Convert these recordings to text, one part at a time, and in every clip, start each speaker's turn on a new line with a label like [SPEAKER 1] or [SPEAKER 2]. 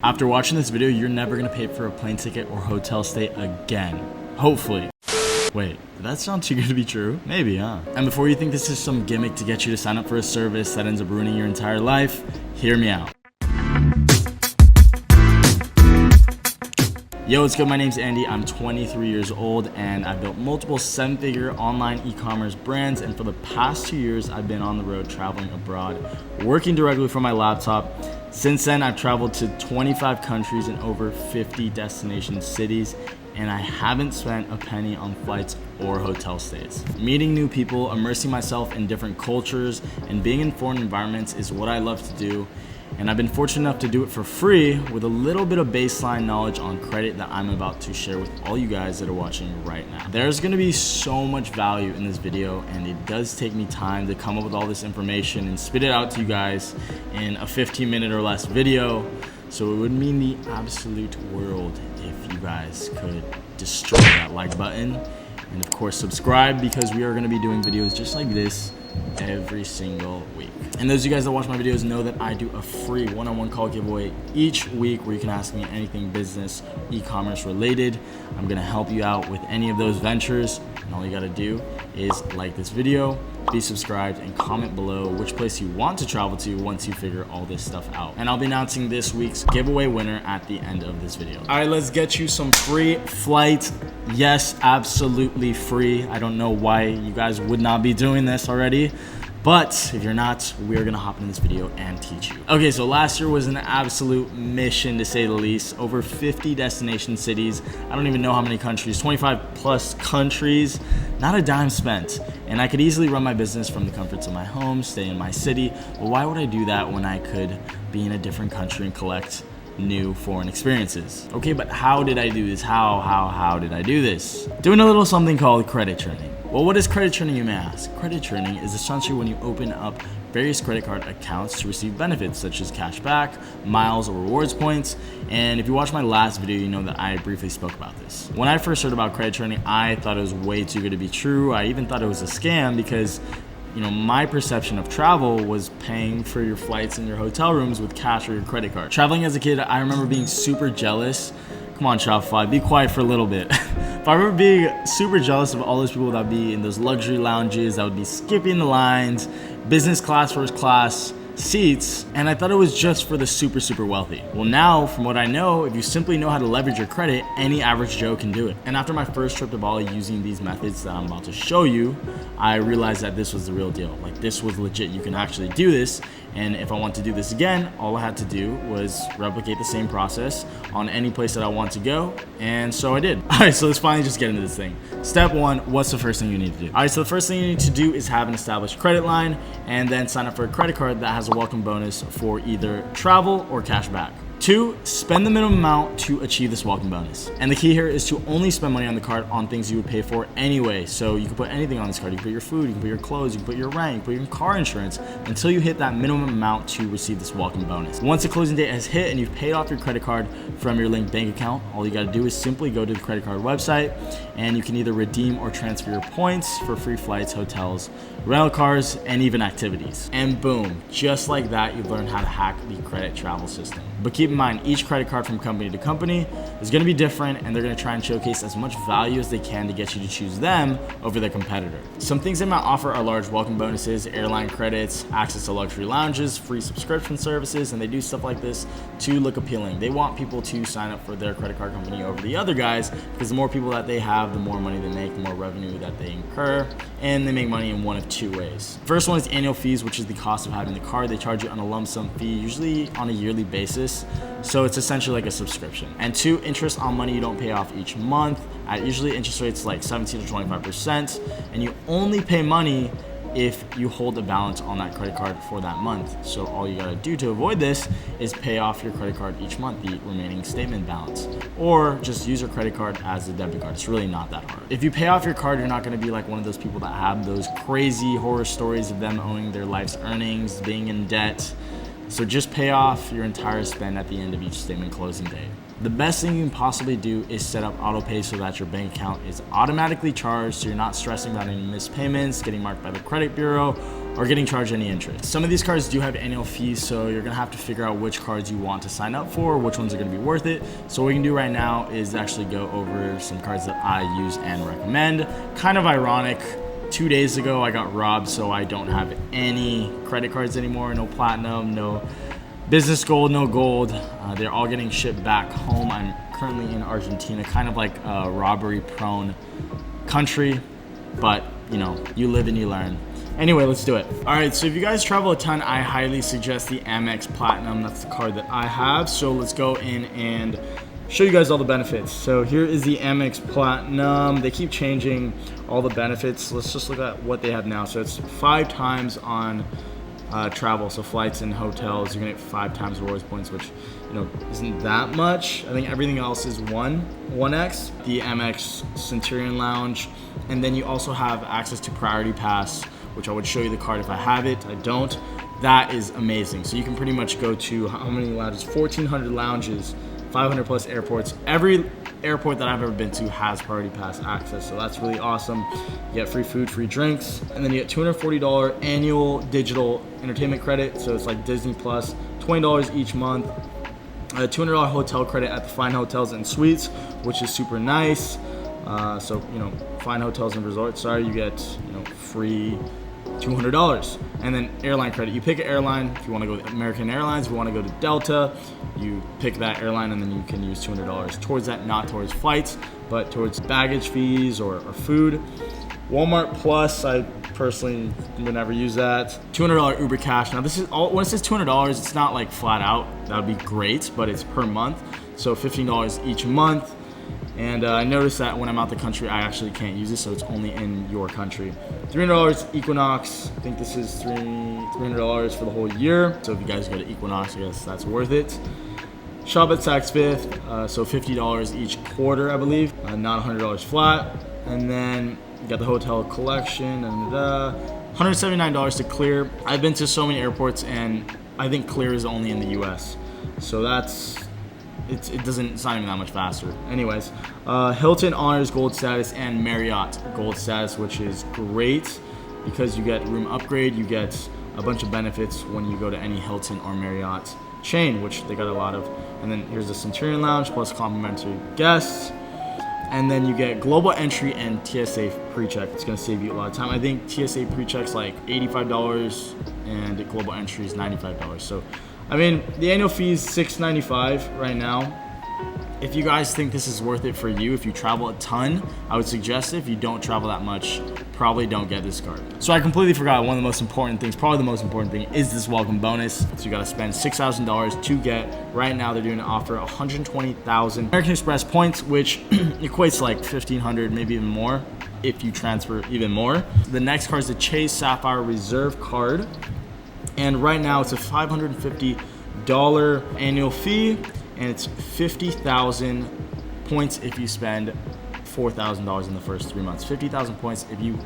[SPEAKER 1] After watching this video, you're never gonna pay for a plane ticket or hotel stay again. Hopefully. Wait, did that sound too good to be true? Maybe, huh? And before you think this is some gimmick to get you to sign up for a service that ends up ruining your entire life, hear me out. Yo, what's good? My name's Andy. I'm 23 years old and I've built multiple 7-figure online e-commerce brands, and for the past 2 years I've been on the road traveling abroad, working directly from my laptop. Since then, I've traveled to 25 countries and over 50 destination cities, and I haven't spent a penny on flights or hotel stays. Meeting new people, immersing myself in different cultures, and being in foreign environments is what I love to do. And I've been fortunate enough to do it for free with a little bit of baseline knowledge on credit that I'm about to share with all you guys that are watching right now. There's gonna be so much value in this video, and it does take me time to come up with all this information and spit it out to you guys in a 15-minute or less video. So it would mean the absolute world if you guys could destroy that like button. And of course, subscribe, because we are gonna be doing videos just like this every single week. And those of you guys that watch my videos know that I do a free one-on-one call giveaway each week where you can ask me anything business, e-commerce related. I'm gonna help you out with any of those ventures, and all you gotta do is like this video, be subscribed, and comment below which place you want to travel to once you figure all this stuff out. And I'll be announcing this week's giveaway winner at the end of this video. All right, let's get you some free flights. Yes, absolutely free. I don't know why you guys would not be doing this already, but if you're not, we are gonna hop in this video and teach you. Okay, so last year was an absolute mission, to say the least. Over 50 destination cities. I don't even know how many countries, 25 plus countries, not a dime spent. And I could easily run my business from the comforts of my home, stay in my city. But why would I do that when I could be in a different country and collect new foreign experiences? Okay, but how did I do this? How did I do this? Doing a little something called credit churning. Well, what is credit churning, you may ask? Credit churning is essentially when you open up various credit card accounts to receive benefits such as cash back, miles, or rewards points. And if you watched my last video, you know that I briefly spoke about this. When I first heard about credit churning, I thought it was way too good to be true. I even thought it was a scam because, you know, my perception of travel was paying for your flights and your hotel rooms with cash or your credit card. Traveling as a kid, I remember being super jealous. Come on, Shopify, be quiet for a little bit. But I remember being super jealous of all those people that would be in those luxury lounges, that would be skipping the lines, business class, first class seats, and I thought it was just for the super wealthy. Well, now, from what I know, if you simply know how to leverage your credit, any average Joe can do it. And after my first trip to Bali using these methods that I'm about to show you, I realized that this was the real deal. Like, this was legit. You can actually do this. And if I want to do this again, all I had to do was replicate the same process on any place that I want to go. And so I did. All right, so let's finally just get into this thing. Step one, what's the first thing you need to do? All right, so the first thing you need to do is have an established credit line and then sign up for a credit card that has a welcome bonus for either travel or cash back. 2, spend the minimum amount to achieve this welcome bonus. And the key here is to only spend money on the card on things you would pay for anyway. So you can put anything on this card. You can put your food, you can put your clothes, you can put your rent, you can put your car insurance until you hit that minimum amount to receive this welcome bonus. Once the closing date has hit and you've paid off your credit card from your linked bank account, all you gotta do is simply go to the credit card website, and you can either redeem or transfer your points for free flights, hotels, rental cars, and even activities. And boom, just like that, you've learned how to hack the credit travel system. But keep in mind, each credit card from company to company is gonna be different, and they're gonna try and showcase as much value as they can to get you to choose them over their competitor. Some things they might offer are large welcome bonuses, airline credits, access to luxury lounges, free subscription services, and they do stuff like this to look appealing. They want people to sign up for their credit card company over the other guys, because the more people that they have, the more money they make, the more revenue that they incur, and they make money in one of 2 ways. First one is annual fees, which is the cost of having the card. They charge you on a lump sum fee, usually on a yearly basis. So it's essentially like a subscription. And 2, interest on money you don't pay off each month at usually interest rates like 17 to 25%. And you only pay money if you hold a balance on that credit card for that month. So all you gotta do to avoid this is pay off your credit card each month, the remaining statement balance, or just use your credit card as a debit card. It's really not that hard. If you pay off your card, you're not gonna be like one of those people that have those crazy horror stories of them owing their life's earnings, being in debt. So just pay off your entire spend at the end of each statement closing day. The best thing you can possibly do is set up auto pay so that your bank account is automatically charged, so you're not stressing about any missed payments, getting marked by the credit bureau, or getting charged any interest. Some of these cards do have annual fees, so you're gonna have to figure out which cards you want to sign up for, which ones are gonna be worth it. So what we can do right now is actually go over some cards that I use and recommend. Kind of ironic, 2 days ago I got robbed, so I don't have any credit cards anymore, no platinum, no business gold, no gold. They're all getting shipped back home. I'm currently in Argentina, kind of like a robbery prone country, but you know, you live and you learn. Anyway, let's do it. All right, so if you guys travel a ton, I highly suggest the Amex Platinum. That's the card that I have. So let's go in and show you guys all the benefits. So here is the Amex Platinum. They keep changing all the benefits. Let's just look at what they have now. So it's 5 times on travel, so flights and hotels. You're gonna get 5 times rewards points, which, you know, isn't that much. I think everything else is 1x. The Amex Centurion Lounge, and then you also have access to Priority Pass, which I would show you the card if I have it. I don't. That is amazing. So you can pretty much go to how many lounges? 1,400 lounges, 500 plus airports. Every airport that I've ever been to has Priority Pass access, so that's really awesome. You get free food, free drinks, and then you get $240 annual digital entertainment credit. So it's like Disney Plus, $20 each month. A $200 hotel credit at the fine hotels and suites, which is super nice. So, you know, fine hotels and resorts, you get, you know, free $200. And then airline credit. You pick an airline. If you want to go with American Airlines, if you want to go to Delta, you pick that airline, and then you can use $200 towards that, not towards flights, but towards baggage fees or food. Walmart Plus, I personally would never use that. $200 Uber Cash. Now this is all, when it says $200, it's not like flat out. That would be great, but it's per month. So $15 each month. And I noticed that when I'm out the country, I actually can't use this, so it's only in your country. $300 Equinox. I think this is $300 for the whole year. So if you guys go to Equinox, I guess that's worth it. Shop at Saks Fifth, so $50 each quarter, I believe, not $100 flat. And then you got the hotel collection, and $179 to Clear. I've been to so many airports, and I think Clear is only in the US. So it's not even that much faster. Anyways, Hilton honors gold status and Marriott gold status, which is great because you get room upgrade, you get a bunch of benefits when you go to any Hilton or Marriott chain, which they got a lot of. And then here's the Centurion Lounge plus complimentary guests. And then you get global entry and TSA pre-check. It's gonna save you a lot of time. I think TSA pre-check's like $85 and global entry is $95. So, I mean, the annual fee is $695 right now. If you guys think this is worth it for you, if you travel a ton, I would suggest it. If you don't travel that much, probably don't get this card. So I completely forgot one of the most important things, probably the most important thing, is this welcome bonus. So you gotta spend $6,000 to get. Right now they're doing an offer 120,000 American Express points, which equates to like 1,500, maybe even more if you transfer even more. The next card is the Chase Sapphire Reserve card. And right now it's a $550 annual fee, and it's 50,000 points if you spend $4,000 in the first 3 months. 50,000 points if you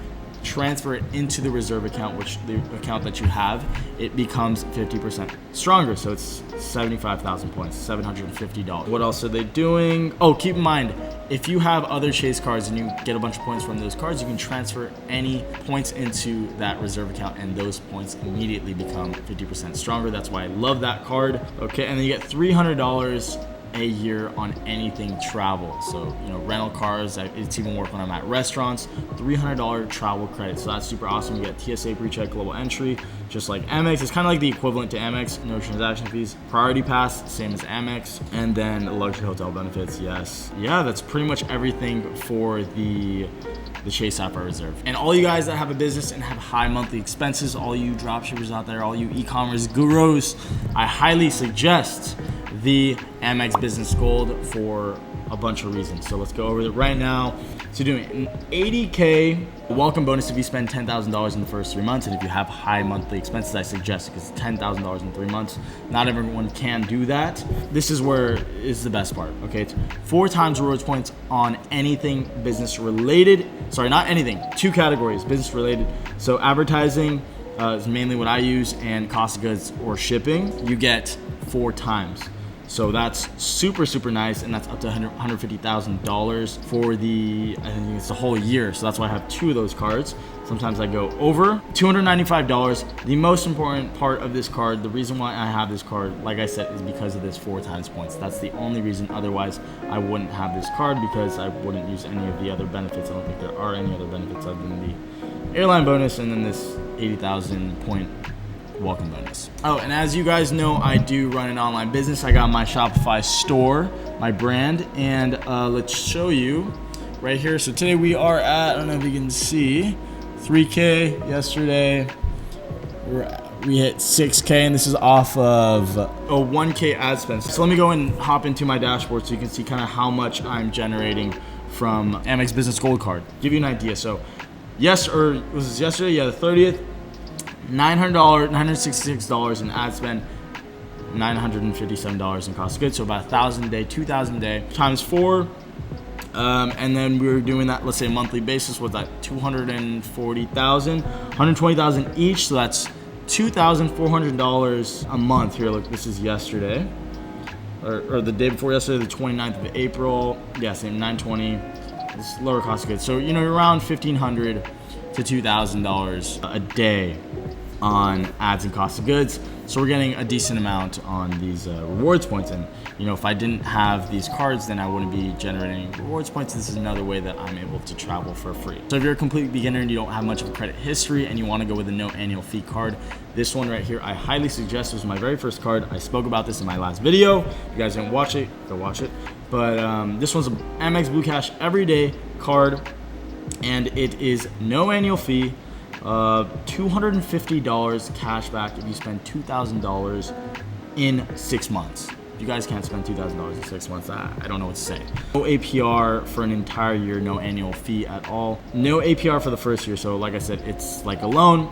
[SPEAKER 1] transfer it into the reserve account, which the account that you have, it becomes 50% stronger. So it's 75,000 points, $750. What else are they doing? Oh, keep in mind, if you have other Chase cards and you get a bunch of points from those cards, you can transfer any points into that reserve account, and those points immediately become 50% stronger. That's why I love that card. Okay, and then you get $300 a year on anything travel. So, you know, rental cars, it's even work when I'm at restaurants. $300 travel credit. So that's super awesome. You get TSA pre-check, global entry, just like Amex. It's kind of like the equivalent to Amex, no transaction fees. Priority Pass, same as Amex. And then luxury hotel benefits, yes. Yeah, that's pretty much everything for the Chase Sapphire Reserve. And all you guys that have a business and have high monthly expenses, all you dropshippers out there, all you e-commerce gurus, I highly suggest the Amex Business Gold for a bunch of reasons. So let's go over it right now. So doing an 80K welcome bonus if you spend $10,000 in the first 3 months. And if you have high monthly expenses, I suggest it because it's $10,000 in 3 months. Not everyone can do that. This is where is the best part, okay? It's 4 times rewards points on anything business related. Sorry, not anything, 2 categories, business related. So advertising is mainly what I use, and cost of goods or shipping, you get 4 times. So that's super, super nice, and that's up to $150,000 for the, I think it's the whole year. So that's why I have 2 of those cards. Sometimes I go over. $295. The most important part of this card, the reason why I have this card, like I said, is because of this 4 times points. That's the only reason. Otherwise, I wouldn't have this card because I wouldn't use any of the other benefits. I don't think there are any other benefits other than the airline bonus and then this 80,000 point welcome bonus. Oh, and as you guys know, I do run an online business. I got my Shopify store, my brand, and let's show you right here. So today we are at, I don't know if you can see, 3K. Yesterday we hit 6K, and this is off of a 1K ad spend. So let me go and hop into my dashboard so you can see kind of how much I'm generating from Amex Business Gold Card. Give you an idea. So was this yesterday? Yeah, the 30th. $900, $966 in ad spend, $957 in cost of goods. So about 1,000 a day, 2,000 a day times 4. And then we were doing that, let's say monthly basis, was that 240,000, 120,000 each. So that's $2,400 a month here. Look, this is yesterday or the day before yesterday, the 29th of April. Yeah, same 920. This lower cost of goods. So, around $1,500 to $2,000 a day on ads and cost of goods. So we're getting a decent amount on these rewards points. And if I didn't have these cards, then I wouldn't be generating rewards points. This is another way that I'm able to travel for free. So if you're a complete beginner and you don't have much of a credit history and you want to go with a no annual fee card, this one right here, I highly suggest. This was my very first card. I spoke about this in my last video. If you guys didn't watch it, go watch it. But this one's an Amex Blue Cash everyday card, and it is no annual fee. $250 cash back if you spend $2,000 in 6 months. If you guys can't spend $2,000 in 6 months, I don't know what to say. No APR for an entire year, no annual fee at all. No APR for the first year. So like I said, it's like a loan.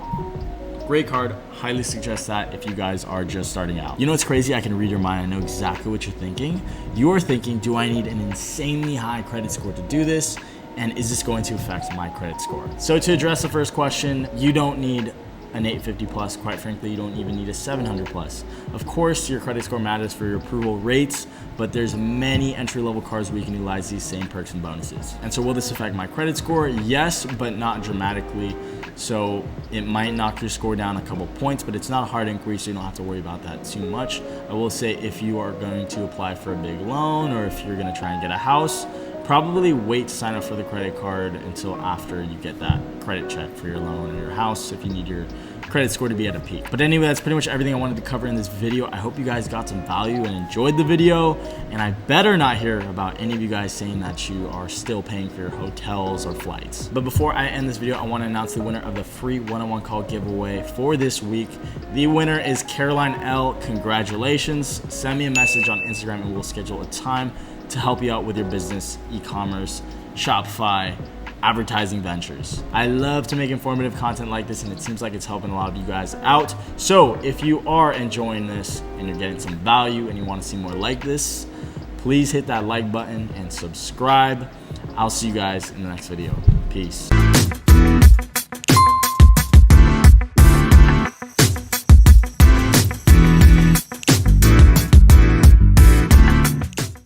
[SPEAKER 1] Great card. Highly suggest that if you guys are just starting out. What's crazy? I can read your mind. I know exactly what you're thinking. You're thinking, do I need an insanely high credit score to do this? And is this going to affect my credit score? So to address the first question, you don't need an 850 plus. Quite frankly, you don't even need a 700 plus. Of course, your credit score matters for your approval rates, but there's many entry-level cards where you can utilize these same perks and bonuses. And so will this affect my credit score? Yes, but not dramatically. So it might knock your score down a couple points, but it's not a hard inquiry, so you don't have to worry about that too much. I will say if you are going to apply for a big loan or if you're gonna try and get a house, probably wait to sign up for the credit card until after you get that credit check for your loan or your house if you need your credit score to be at a peak. But anyway, that's pretty much everything I wanted to cover in this video. I hope you guys got some value and enjoyed the video. And I better not hear about any of you guys saying that you are still paying for your hotels or flights. But before I end this video, I want to announce the winner of the free one-on-one call giveaway for this week. The winner is Caroline L. Congratulations. Send me a message on Instagram and we'll schedule a time to help you out with your business, e-commerce, Shopify, advertising ventures. I love to make informative content like this, and it seems like it's helping a lot of you guys out. So if you are enjoying this and you're getting some value and you want to see more like this, please hit that like button and subscribe. I'll see you guys in the next video. Peace.